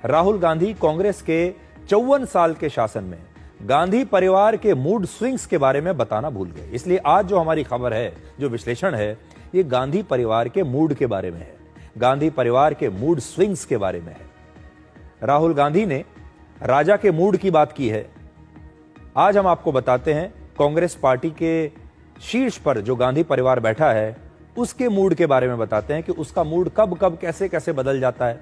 राहुल गांधी कांग्रेस के 54 साल के शासन में गांधी परिवार के मूड स्विंग्स के बारे में बताना भूल गए। इसलिए आज जो हमारी खबर है, जो विश्लेषण है, ये गांधी परिवार के मूड के बारे में है, गांधी परिवार के मूड स्विंग्स के बारे में है। राहुल गांधी ने राजा के मूड की बात की है। आज हम आपको बताते हैं कांग्रेस पार्टी के शीर्ष पर जो गांधी परिवार बैठा है उसके मूड के बारे में बताते हैं कि उसका मूड कब कब कैसे कैसे बदल जाता है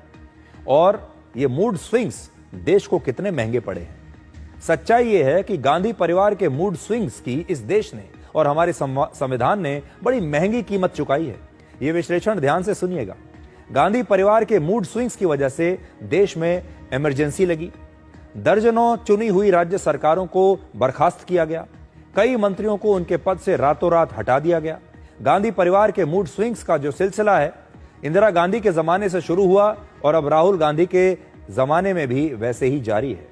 और ये मूड स्विंग्स देश को कितने महंगे पड़े हैं। सच्चाई ये है कि गांधी परिवार के मूड स्विंग्स की इस देश ने और हमारे संविधान ने बड़ी महंगी कीमत चुकाई है। ये विश्लेषण ध्यान से सुनिएगा। गांधी परिवार के मूड स्विंग्स की वजह से देश में इमरजेंसी लगी, दर्जनों चुनी हुई राज्य सरकारों को बर्खास्त किया गया, कई मंत्रियों को उनके पद से रातों रात हटा दिया गया। गांधी परिवार के मूड स्विंग्स का जो सिलसिला है इंदिरा गांधी के जमाने से शुरू हुआ और अब राहुल गांधी के जमाने में भी वैसे ही जारी है।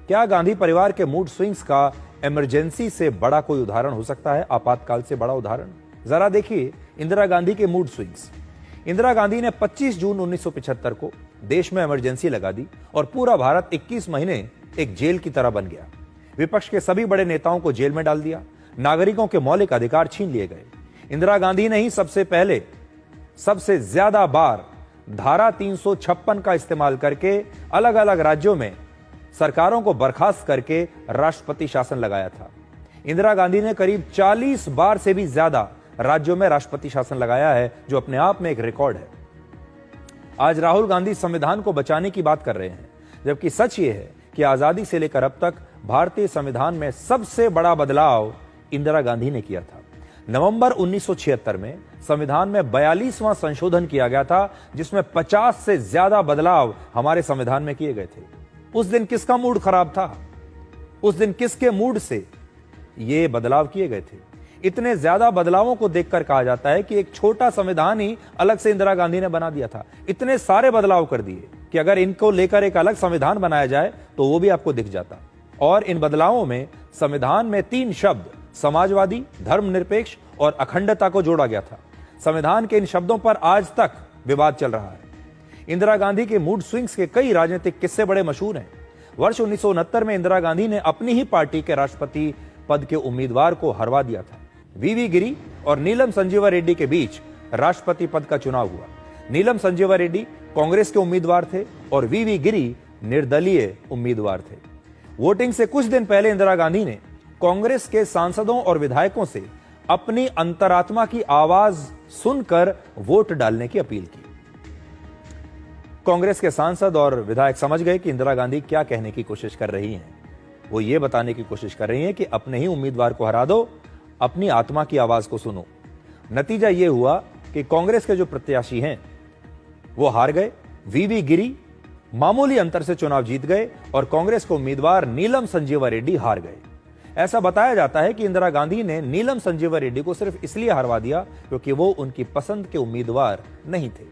क्या गांधी परिवार के मूड स्विंग्स का इमरजेंसी से बड़ा कोई उदाहरण हो सकता है, आपातकाल से बड़ा उदाहरण? जरा देखिए इंदिरा गांधी के मूड स्विंग्स। इंदिरा गांधी ने 25 जून 1975 को देश में इमरजेंसी लगा दी और पूरा भारत 21 महीने एक जेल की तरह बन गया। विपक्ष के सभी बड़े नेताओं को जेल में डाल दिया, नागरिकों के मौलिक अधिकार छीन लिए गए। इंदिरा गांधी ने ही सबसे पहले सबसे ज्यादा बार धारा 356 का इस्तेमाल करके अलग अलग राज्यों में सरकारों को बर्खास्त करके राष्ट्रपति शासन लगाया था। इंदिरा गांधी ने करीब 40 बार से भी ज्यादा राज्यों में राष्ट्रपति शासन लगाया है, जो अपने आप में एक रिकॉर्ड है। आज राहुल गांधी संविधान को बचाने की बात कर रहे हैं, जबकि सच ये है कि आजादी से लेकर अब तक भारतीय संविधान में सबसे बड़ा बदलाव इंदिरा गांधी ने किया था। नवंबर 1976 में संविधान में 42वां संशोधन किया गया था, जिसमें 50 से ज्यादा बदलाव हमारे संविधान में किए गए थे। उस दिन किसका मूड खराब था? उस दिन किसके मूड से ये बदलाव किए गए थे? इतने ज्यादा बदलावों को देखकर कहा जाता है कि एक छोटा संविधान ही अलग से इंदिरा गांधी ने बना दिया था। इतने सारे बदलाव कर दिए कि अगर इनको लेकर एक अलग संविधान बनाया जाए तो वो भी आपको दिख जाता। और इन बदलावों में संविधान में 3 शब्द समाजवादी, धर्मनिरपेक्ष और अखंडता को जोड़ा गया था। संविधान के इन शब्दों पर आज तक विवाद चल रहा है। इंदिरा गांधी के मूड स्विंग्स के कई राजनीतिक किस्से बड़े मशहूर हैं। वर्ष 1969 में इंदिरा गांधी ने अपनी ही पार्टी के राष्ट्रपति पद के उम्मीदवार को हरवा दिया था। वीवी गिरी और नीलम संजीवा रेड्डी के बीच राष्ट्रपति पद का चुनाव हुआ। नीलम संजीवा रेड्डी कांग्रेस के उम्मीदवार थे और वीवी गिरी निर्दलीय उम्मीदवार थे। वोटिंग से कुछ दिन पहले इंदिरा गांधी ने कांग्रेस के सांसदों और विधायकों से अपनी अंतरात्मा की आवाज सुनकर वोट डालने की अपील की। कांग्रेस के सांसद और विधायक समझ गए कि इंदिरा गांधी क्या कहने की कोशिश कर रही हैं। वो ये बताने की कोशिश कर रही हैं कि अपने ही उम्मीदवार को हरा दो, अपनी आत्मा की आवाज को सुनो। नतीजा ये हुआ कि कांग्रेस के जो प्रत्याशी हैं वो हार गए। वीवी गिरी मामूली अंतर से चुनाव जीत गए और कांग्रेस के उम्मीदवार नीलम संजीवा रेड्डी हार गए। ऐसा बताया जाता है कि इंदिरा गांधी ने नीलम संजीवा रेड्डी को सिर्फ इसलिए हरवा दिया क्योंकि वो उनकी पसंद के उम्मीदवार नहीं थे।